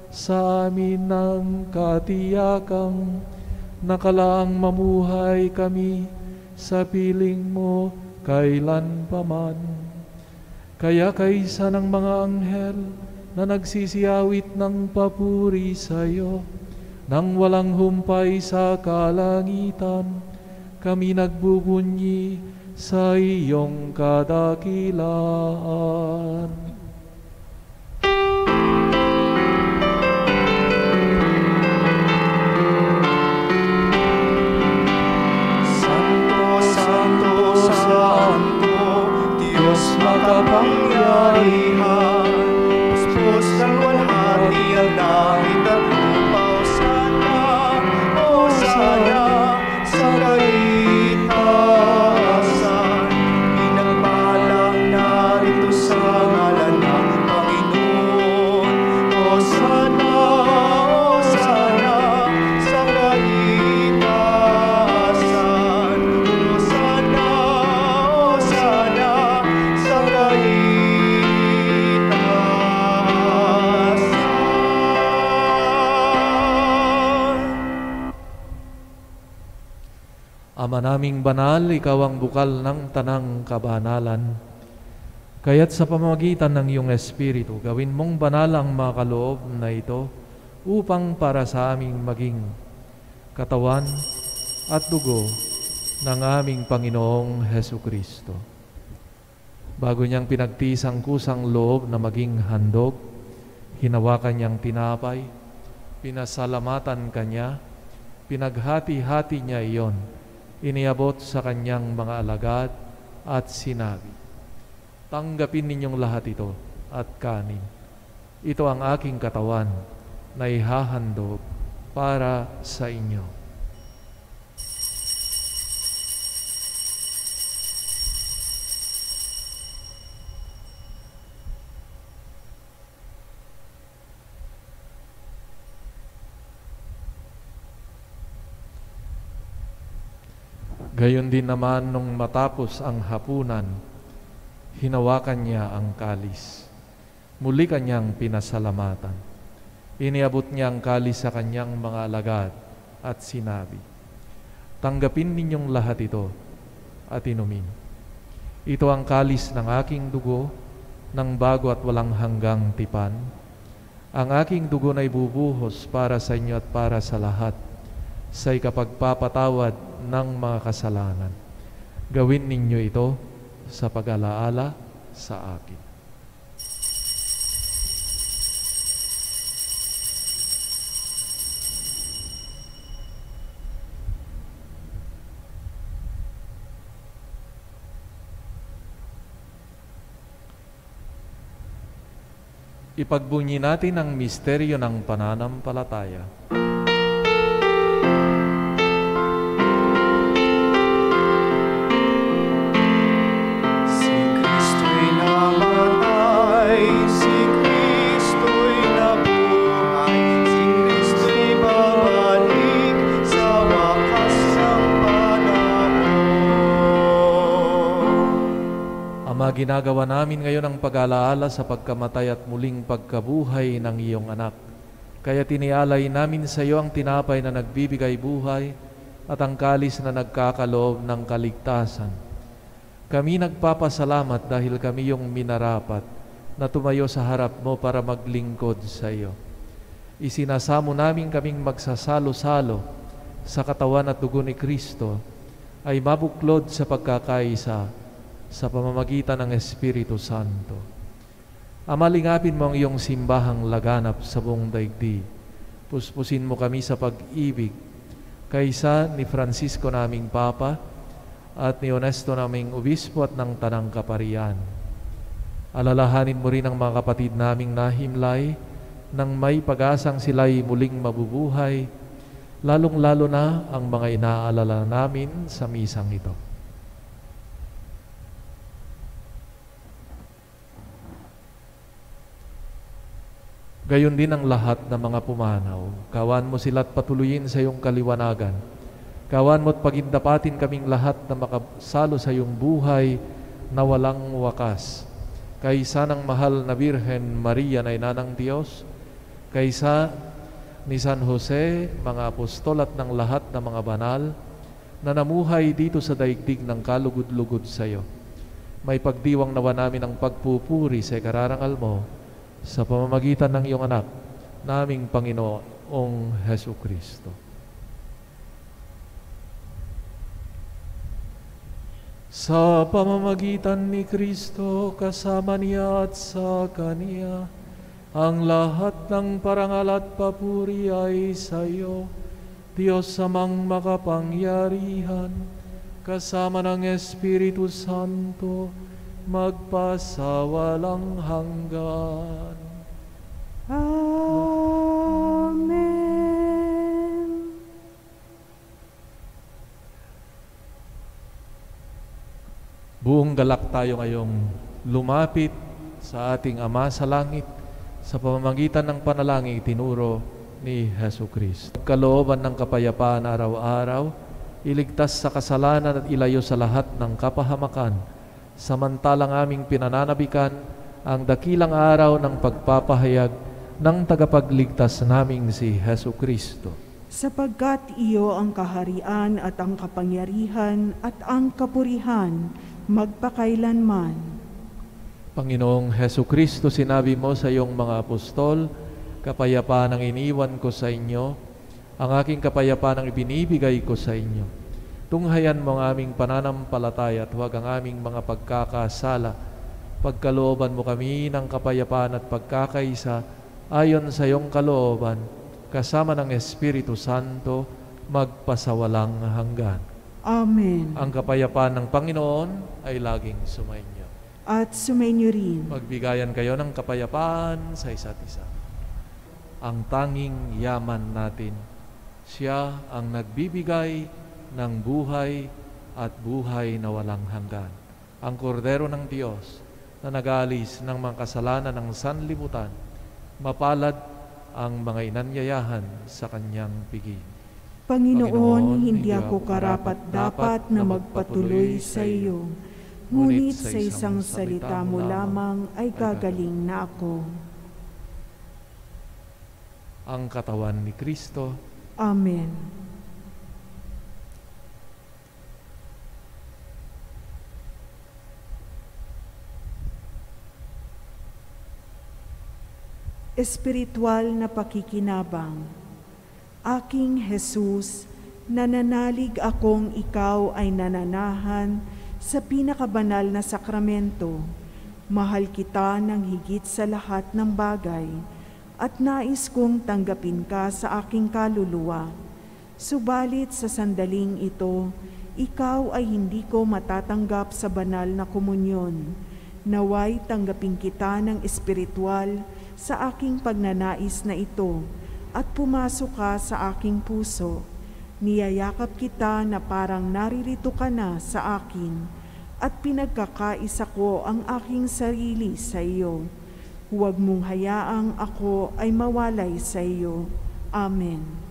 C: sa amin ng katiyakang nakalaang mamuhay kami sa piling mo kailanpaman. Kaya kaysa ng mga anghel na nagsisiyawit ng papuri sa iyo, nang walang humpay sa kalangitan, kami nagbubunyi sa iyong kadakilaan.
F: Santo, Santo, Santo, Diyos makapangyarihan, Diyos ng walhati ang langit at lupa, Hosana sa kaitaasan. Pinagpalang narito sa ngalan ng Panginoon, Hosana, Hosana sa kaitaasan. Hosana, Hosana sa kaitaasan.
C: Ama naming banal, ikaw ang bukal ng tanang kabanalan. Kaya't sa pamamagitan ng iyong Espiritu, gawin mong banal ang mga kaloob na ito upang para sa aming maging katawan at dugo ng aming Panginoong Hesu Kristo. Bago niyang pinagtiis ang kusang loob na maging handog, hinawakan niyang tinapay, pinasalamatan kanya, pinaghati-hati niya iyon, iniabot sa kanyang mga alagad at sinabi, "Tanggapin ninyong lahat ito at kanin. Ito ang aking katawan na ihahandog para sa inyo." Gayon din naman nung matapos ang hapunan, hinawakan niya ang kalis. Muli kanyang pinasalamatan. Iniabot niya ang kalis sa kanyang mga alagad at sinabi, "Tanggapin ninyong lahat ito at inumin. Ito ang kalis ng aking dugo ng bago at walang hanggang tipan. Ang aking dugo na ibubuhos para sa inyo at para sa lahat sa ikapagpapatawad ng mga kasalanan. Gawin ninyo ito sa pag-alaala sa akin." Ipagbunyi natin ang misteryo ng pananampalataya.
F: Si Kristo'y namatay, si Kristo'y nabuhay, si Kristo'y babalik sa wakas ng panahon.
C: Ama, ginagawa namin ngayon ang pag-alaala sa pagkamatay at muling pagkabuhay ng iyong anak. Kaya tinialay namin sa iyo ang tinapay na nagbibigay buhay at ang kalis na nagkakaloob ng kaligtasan. Kami nagpapasalamat dahil kami yung minarapat na tumayo sa harap mo para maglingkod sa iyo. Isinasamo namin kaming magsasalo-salo sa katawan at dugo ni Kristo ay mabuklod sa pagkakaisa sa pamamagitan ng Espiritu Santo. Ama, lingapin mo ang iyong simbahang laganap sa buong daigdig. Puspusin mo kami sa pag-ibig kaysa ni Francisco naming Papa at ni Honesto naming Obispo at ng Tanang Kaparian. Alalahanin mo rin ang mga kapatid naming nahimlay nang may pag-asang sila'y muling mabubuhay, lalong-lalo na ang mga inaalala namin sa misang ito. Gayon din ang lahat ng mga pumanaw. Kawan mo sila't patuloyin sa iyong kaliwanagan. Kawan mo't pagindapatin kaming lahat na makasalo sa iyong buhay na walang wakas. Kaysa ng mahal na Birhen Maria na Ina ng Diyos, kaysa ni San Jose, mga apostol at ng lahat ng mga banal na namuhay dito sa daigdig ng kalugod-lugod sa iyo. May pagdiwang nawa namin ang pagpupuri sa ikararangal mo sa pamamagitan ng iyong anak, naming Panginoong Hesu Kristo. Sa pamamagitan ni Kristo, kasama niya at sa Kaniya, ang lahat ng parangal at papuri ay sa iyo, Diyos Amang makapangyarihan, kasama ng Espiritu Santo, magpasawalang hanggan.
A: Amen.
C: Buong galak tayo ngayong lumapit sa ating Ama sa langit sa pamamagitan ng panalangin itinuro ni Hesu Kristo. Kalooban ng kapayapaan araw-araw, iligtas sa kasalanan at ilayo sa lahat ng kapahamakan, samantalang aming pinananabikan ang dakilang araw ng pagpapahayag ng tagapagligtas naming si Hesu Kristo.
A: Sapagkat iyo ang kaharian at ang kapangyarihan at ang kapurihan magpakailanman.
C: Panginoong Hesu Kristo, sinabi mo sa iyong mga apostol, kapayapaan ang iniwan ko sa inyo, ang aking kapayapaan ang ibinibigay ko sa inyo. Tunghayan mo ang aming pananampalataya at huwag ang aming mga pagkakasala. Pagkalooban mo kami ng kapayapaan at pagkakaisa ayon sa iyong kalooban, kasama ng Espiritu Santo, magpasawalang hanggan.
A: Amen.
C: Ang kapayapaan ng Panginoon ay laging sumainyo.
A: At sumainyo rin.
C: Magbigayan kayo ng kapayapaan sa isa't isa. Ang tanging yaman natin, siya ang nagbibigay ng buhay at buhay na walang hanggan. Ang kordero ng Diyos na nag-aalis ng mga kasalanan ng sanlibutan, mapalad ang mga inanyayahan sa kanyang piging.
A: Panginoon, hindi ako karapat-dapat na magpatuloy sa iyo. Ngunit sa isang salita mo lamang ay gagaling na ako.
C: Ang katawan ni Kristo.
A: Amen. Espiritual na pakikinabang. Aking Jesus, nananalig akong ikaw ay nananahan sa pinakabanal na sakramento. Mahal kita ng higit sa lahat ng bagay at nais kong tanggapin ka sa aking kaluluwa. Subalit sa sandaling ito, ikaw ay hindi ko matatanggap sa banal na komunyon. Naway tanggapin kita ng espiritual sa aking pagnanais na ito at pumasok ka sa aking puso. Niyayakap kita na parang naririto ka na sa akin at pinagkakaisa ko ang aking sarili sa iyo. Huwag mong hayaang ako ay mawalay sa iyo. Amen.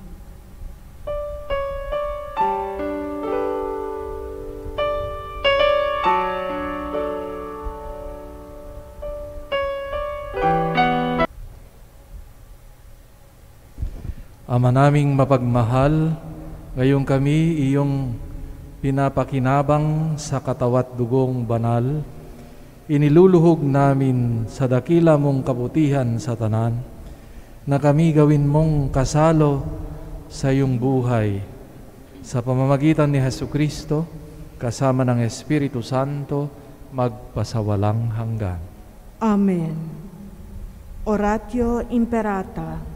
C: Ama naming mapagmahal, ngayong kami iyong pinapakinabang sa katawat dugong banal, iniluluhog namin sa dakila mong kabutihan sa tanan, na kami gawin mong kasalo sa iyong buhay. Sa pamamagitan ni Hesu Kristo, kasama ng Espiritu Santo, magpasawalang hanggan.
A: Amen. Oratio Imperata.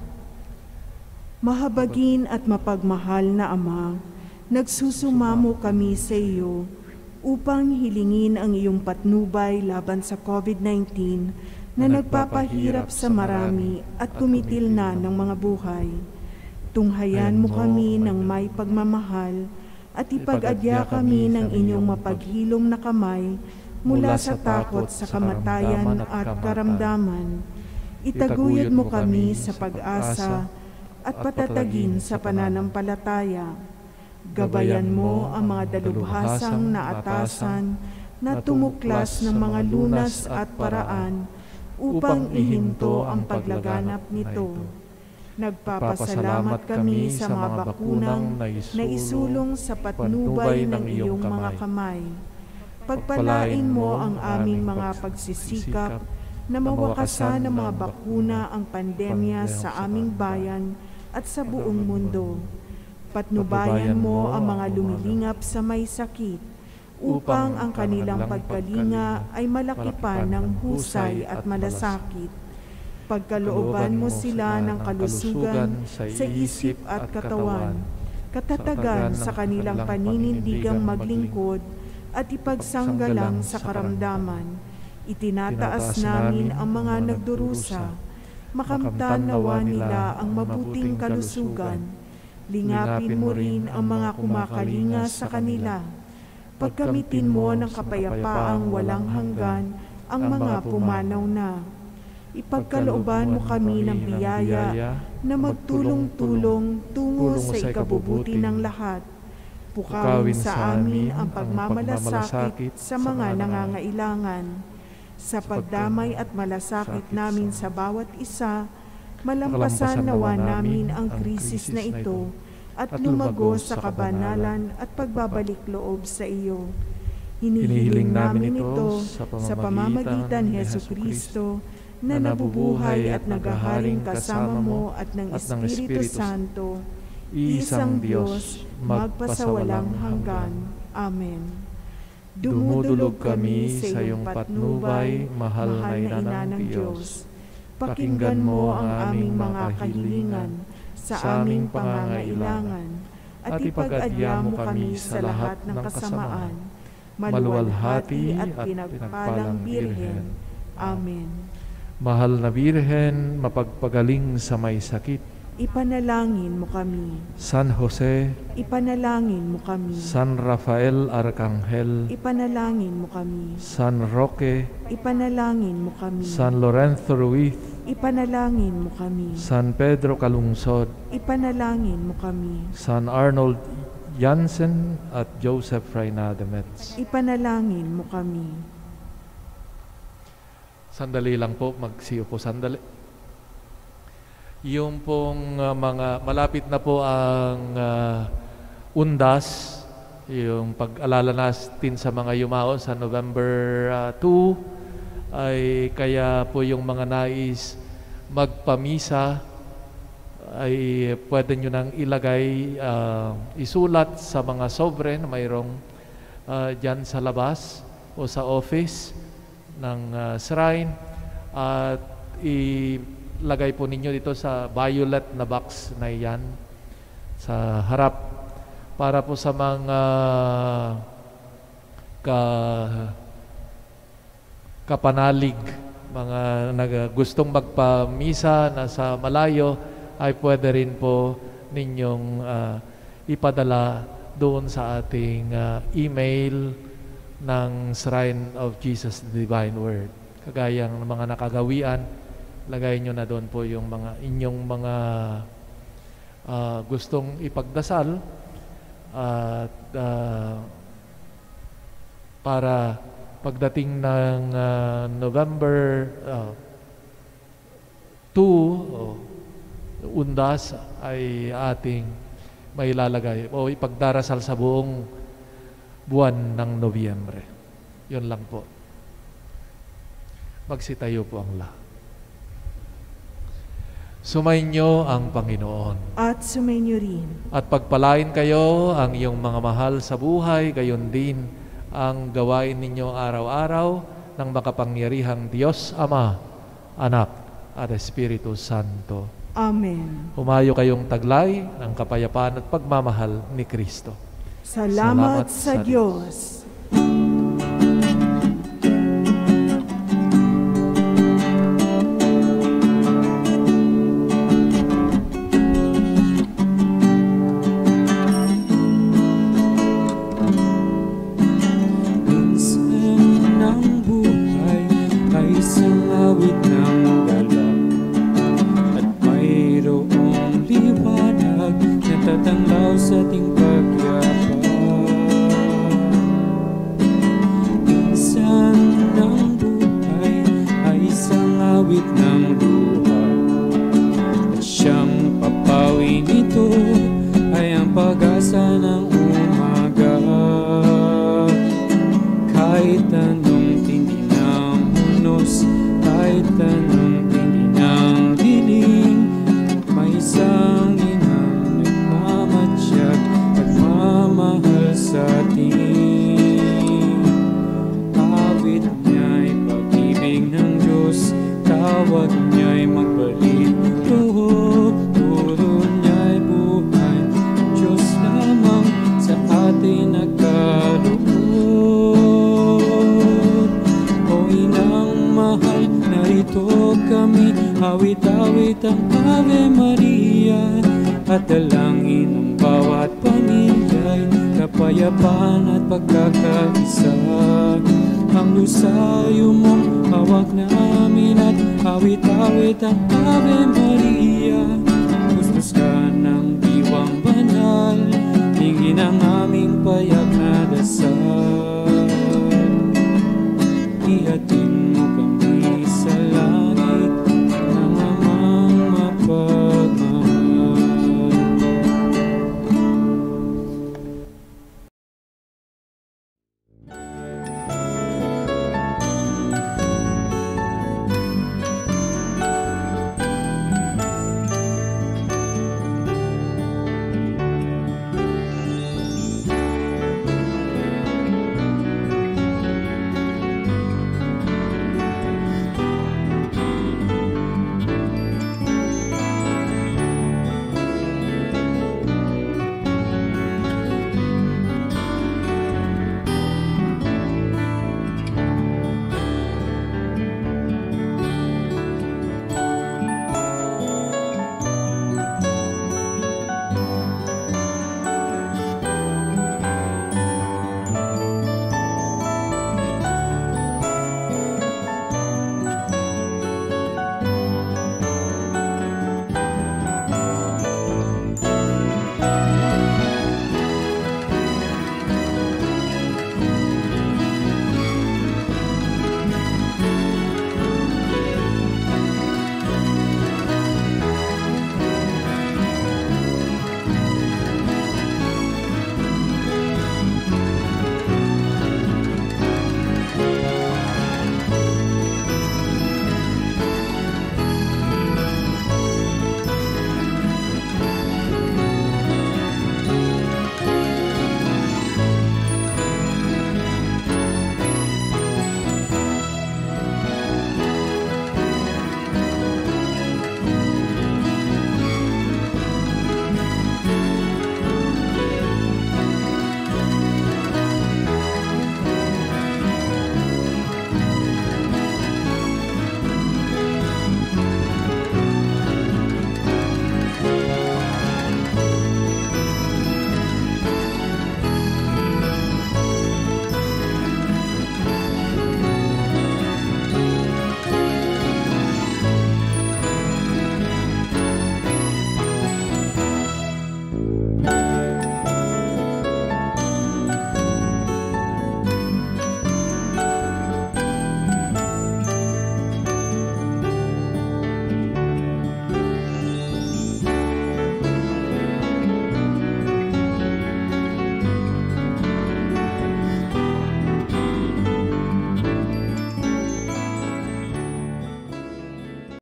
A: Mahabagin at mapagmahal na Ama, nagsusumamo kami sa iyo upang hilingin ang iyong patnubay laban sa COVID-19 na nagpapahirap sa marami at kumitil na ng mga buhay. Tunghayan mo kami ng may pagmamahal at ipag-adya kami ng inyong mapaghilom na kamay mula sa takot sa kamatayan at karamdaman. Itaguyod mo kami sa pag-asa at patatagin sa pananampalataya. Gabayan mo ang mga dalubhasang na atasan na tumuklas ng mga lunas at paraan upang ihinto ang paglaganap nito. Nagpapasalamat kami sa mga bakunang na isulong sa patnubay ng iyong mga kamay. Pagpalain mo ang aming mga pagsisikap na mawakasan ng mga bakuna ang pandemya sa aming bayan at sa buong mundo. Patnubayan mo ang mga lumilingap sa may sakit upang ang kanilang pagkalinga ay malaki pa ng husay at malasakit. Pagkalooban mo sila ng kalusugan sa isip at katawan, katatagan sa kanilang paninindigang maglingkod at ipagsanggalang sa karamdaman. Itinataas namin ang mga nagdurusa, makamtan nawa nila ang mabuting kalusugan. Lingapin mo rin ang mga kumakalinga sa kanila. Pagkamitin mo ng kapayapaang walang hanggan ang mga pumanaw na. Ipagkalooban mo kami ng biyaya na magtulong-tulong tungo sa ikabubuti ng lahat. Pukawin sa amin ang pagmamalasakit sa mga nangangailangan. Sa pagdamay at malasakit namin sa bawat isa, malampasan nawa namin ang krisis na ito at lumago sa kabanalan at pagbabalik loob sa iyo. Hinihiling namin ito sa pamamagitan ni Jesucristo na nabubuhay at naghaharing kasama mo at ng Espiritu Santo, isang Diyos, magpasawalang hanggan. Amen. Dumudulog kami sa iyong patnubay, mahal na Ina ng Diyos. Pakinggan mo ang aming mga kahilingan sa aming pangangailangan at ipag-adya mo kami sa lahat ng kasamaan. Maluwalhati at pinagpalang Birhen. Amen.
C: Mahal na Birhen, mapagpagaling sa may sakit.
A: Ipanalangin mo kami.
C: San Jose,
A: Ipanalangin mo kami.
C: San Rafael Arcangel,
A: Ipanalangin mo kami.
C: San Roque,
A: Ipanalangin mo kami.
C: San Lorenzo Ruiz,
A: Ipanalangin mo kami.
C: San Pedro Calungsod,
A: Ipanalangin mo kami.
C: San Arnold Jansen at Joseph Reynade Metz.
A: Ipanalangin mo kami.
C: Sandali lang po, magsiyo po sandali. Yung pong mga malapit na po ang undas, yung pag-alala natin sa mga yumao sa November 2, ay kaya po yung mga nais magpamisa ay pwede nyo nang ilagay, isulat sa mga sobre na mayroong dyan sa labas o sa office ng shrine at ilagay po ninyo dito sa violet na box na yan sa harap para po sa mga kapanalig, mga gustong magpamisa na sa malayo ay pwede rin po ninyong ipadala doon sa ating email ng Shrine of Jesus the Divine Word. Kagaya ng mga nakagawian, lagay nyo na doon po yung mga inyong mga gustong ipagdasal at para pagdating ng November 2 undas ay ating may lalagay o ipagdarasal sa buong buwan ng Nobyembre. Yun lang po. Magsitayo po ang lahat. Sumainyo ang Panginoon.
A: At sumainyo rin.
C: At pagpalain kayo ang iyong mga mahal sa buhay, gayon din ang gawain ninyo araw-araw ng makapangyarihang Diyos Ama, Anak, at Espiritu Santo.
A: Amen.
C: Humayo kayong taglay ng kapayapaan at pagmamahal ni Kristo.
A: Salamat sa Diyos.
E: Sa ating pagyapa, minsan ng buhay ay isang awit ng luha, at siyang papawi nito ay ang pag-asa ng umaga. Kahit anong tindi ng hunos, kahit anong tindi ng dilim, may isang nagmamahal sa atin. awit-awit ang Ave Maria, at dalangin ng bawat pamilya'y kapayapaan at pagkakaisa. Ang lusayo mong hawak namin at awit-awit ang Ave Maria,